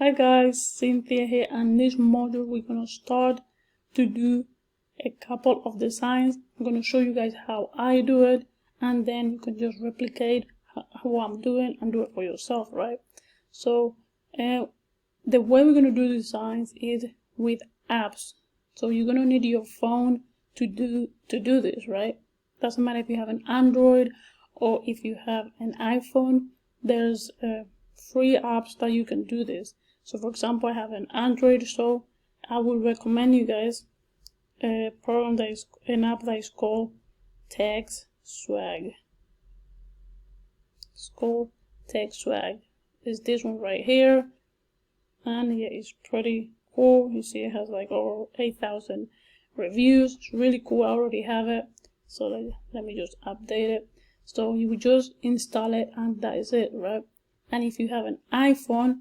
Hi guys, Cynthia here, and in this module we're going to start to do a couple of designs. I'm going to show you guys how I do it, and then you can just replicate how I'm doing and do it for yourself, right? So the way we're going to do designs is with apps. So you're going to need your phone to do this, right? Doesn't matter if you have an Android or if you have an iPhone. There's free apps that you can do this. So for example, I have an Android, so I would recommend you guys an app that is called Text Swag. It's called Text Swag. It's this one right here, and yeah, it's pretty cool. You see, it has like over 8,000 reviews. It's really cool. I already have it, so let me just update it. So you would just install it, and that is it, right? And if you have an iPhone,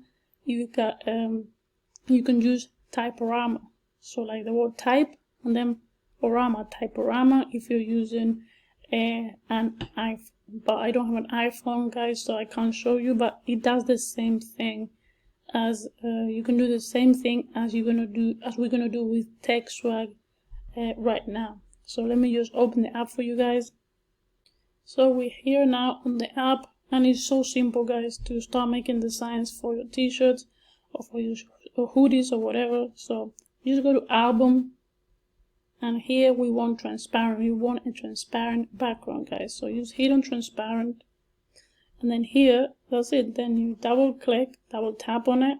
you can use Typorama. So like the word type and then Typorama if you're using an iPhone. But I don't have an iPhone, guys, so I can't show you, but it does the same thing as you can do the same thing as we're gonna do with Text Swag right now. So let me just open the app for you guys. So we're here now on the app, and it's so simple, guys, to start making designs for your t-shirts or for your hoodies or whatever. So you just go to album, and here we want transparent. We want a transparent background, guys. So you just hit on transparent, and then here, that's it. Then you double tap on it,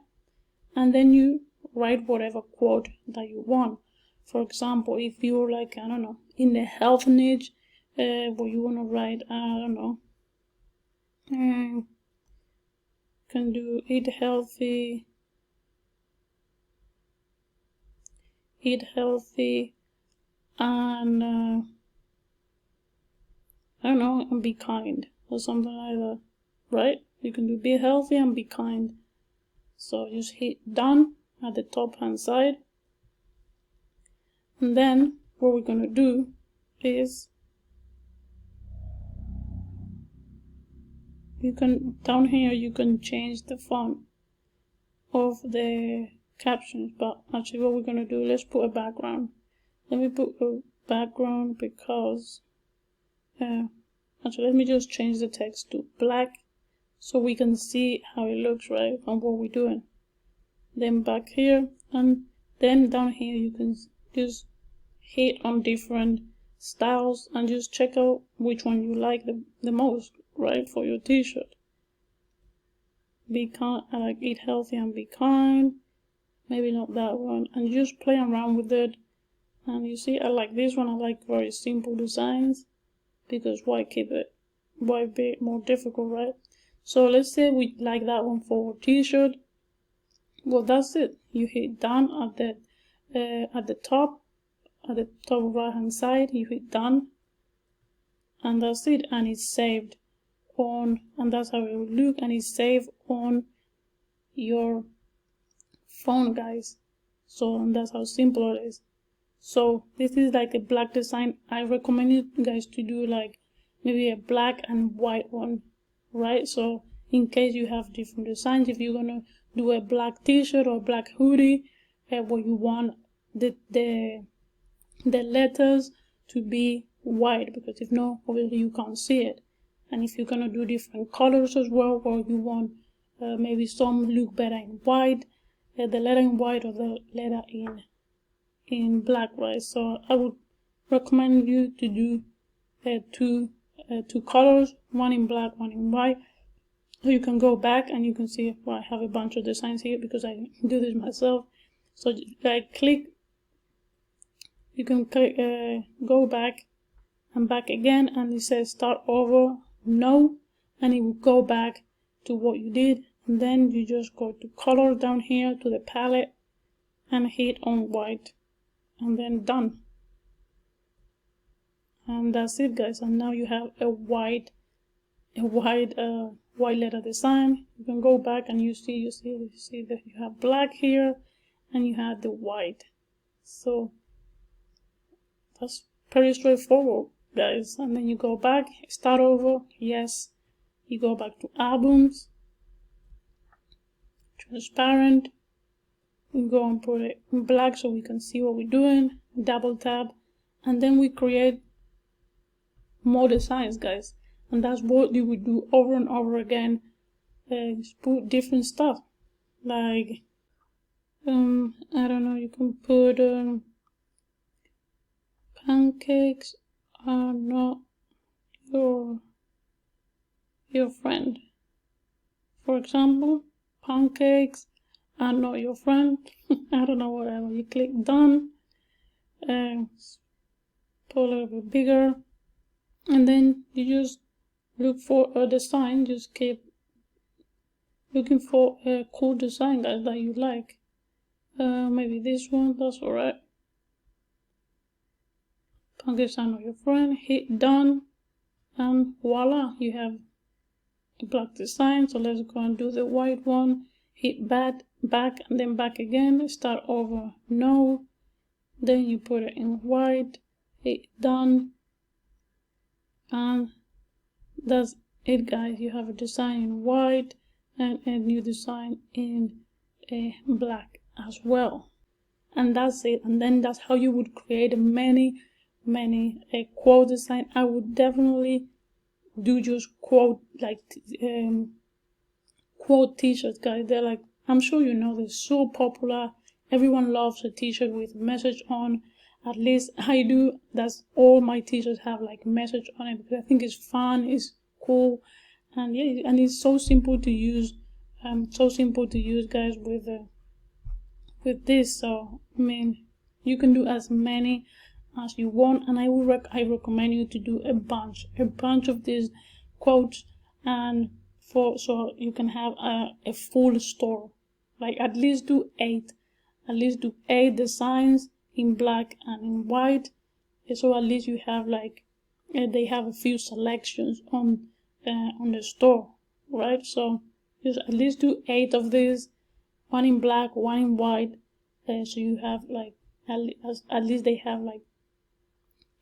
and then you write whatever quote that you want. For example, if you're like, I don't know, in the health niche, where you want to write, I don't know, can do eat healthy, and I don't know, and be kind or something like that, right? You can do be healthy and be kind. So just hit done at the top hand side, and then what we're gonna do is down here you can change the font of the captions. But actually what we're gonna do, let's put a background. Let me put a background because actually let me just change the text to black so we can see how it looks, right, on what we're doing. Then back here, and then down here you can just hit on different styles and just check out which one you like the most, right, for your t-shirt. Be kind, I like eat healthy and be kind, maybe not that one, and just play around with it. And you see, I like this one. I like very simple designs, because why be it more difficult, right? So let's say we like that one for a t-shirt. Well, that's it. You hit done at the top right hand side. You hit done, and that's it. And it's saved on, and that's how it will look. And it's saved on your phone, guys. So, and that's how simple it is. So this is like a black design. I recommend you guys to do like maybe a black and white one, right? So in case you have different designs, if you're gonna do a black t-shirt or black hoodie, where you want the letters to be white, because if not, obviously you can't see it. And if you're gonna do different colors as well, or you want maybe some look better in white, the letter in white or the letter in black, right? So I would recommend you to do two colors, one in black, one in white. So you can go back and you can see, well, I have a bunch of designs here because I do this myself. So I click, you can click, go back and back again, and it says start over, no, and it will go back to what you did. And then you just go to color down here to the palette and hit on white, and then done. And that's it, guys. And now you have a white letter design. You can go back and you see that you have black here and you have the white. So that's pretty straightforward, guys. And then you go back, start over, yes. You go back to albums, transparent. We go and put it in black so we can see what we're doing. Double tap, and then we create more designs, guys. And that's what you would do over and over again. Just put different stuff, like I don't know, you can put pancakes are not your friend. For example, pancakes are not your friend. I don't know, whatever. You click done, put a little bit bigger, and then you just look for a design. Just keep looking for a cool design, guys, that you like. Maybe this one, that's alright. Pancakes are not your friend. Hit done, and voila, you have a black design. So let's go and do the white one. Hit back, and then back again. Start over. No. Then you put it in white. Hit done, and that's it, guys. You have a design in white and a new design in black as well. And that's it. And then that's how you would create many quote design. I would definitely do just quote, like quote t-shirts, guys. They're like, I'm sure you know, they're so popular. Everyone loves a t-shirt with message on. At least I do. That's all my t-shirts have, like message on it, because I think it's fun, it's cool, and yeah, and it's so simple to use. Guys, with this. So I mean, you can do as many as you want, and I recommend you to do a bunch of these quotes, and so you can have a full store. Like at least do 8 designs in black and in white, so at least you have like they have a few selections on the store, right? So just at least do 8 of these, one in black, one in white, so you have like at least they have like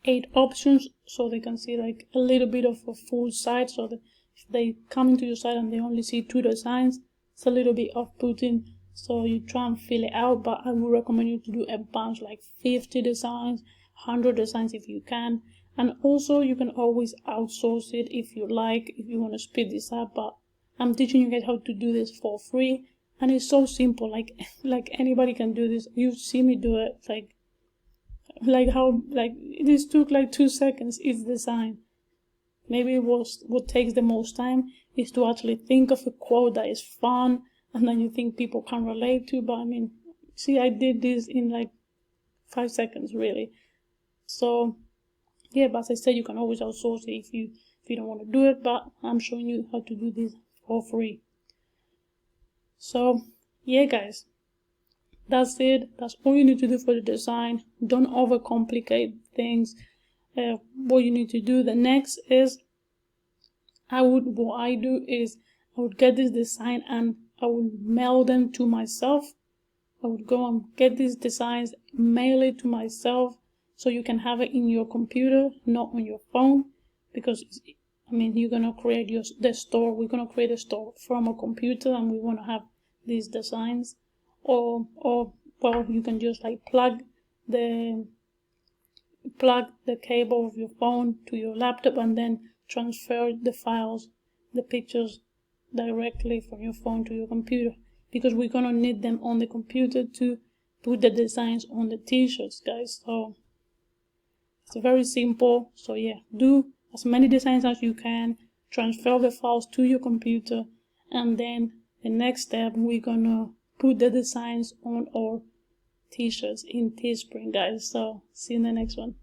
8 options, so they can see like a little bit of a full site. So that if they come into your site and they only see 2 designs, it's a little bit off-putting. So you try and fill it out, but I would recommend you to do a bunch, like 50 designs, 100 designs if you can. And also you can always outsource it if you like, if you want to speed this up. But I'm teaching you guys how to do this for free, and it's so simple. Like anybody can do this. You see me do it. Like how this took like 2 seconds each design. Maybe what takes the most time is to actually think of a quote that is fun and then you think people can relate to. But I mean, see, I did this in like 5 seconds, really. So yeah, but as I said, you can always outsource it if you don't want to do it, but I'm showing you how to do this for free. So yeah, guys, that's it. That's all you need to do for the design. Don't overcomplicate things. What you need to do the next is I would get this design and I would mail them to myself. I would go and get these designs, mail it to myself, so you can have it in your computer, not on your phone, because I mean, you're gonna create the store. We're gonna create a store from a computer, and we want to have these designs. Or well, you can just like plug the cable of your phone to your laptop and then transfer the files, the pictures, directly from your phone to your computer, because we're gonna need them on the computer to put the designs on the t-shirts, guys. So it's very simple. So yeah, do as many designs as you can, transfer the files to your computer, and then the next step, we're gonna put the designs on our t-shirts in Teesping, guys. So see you in the next one.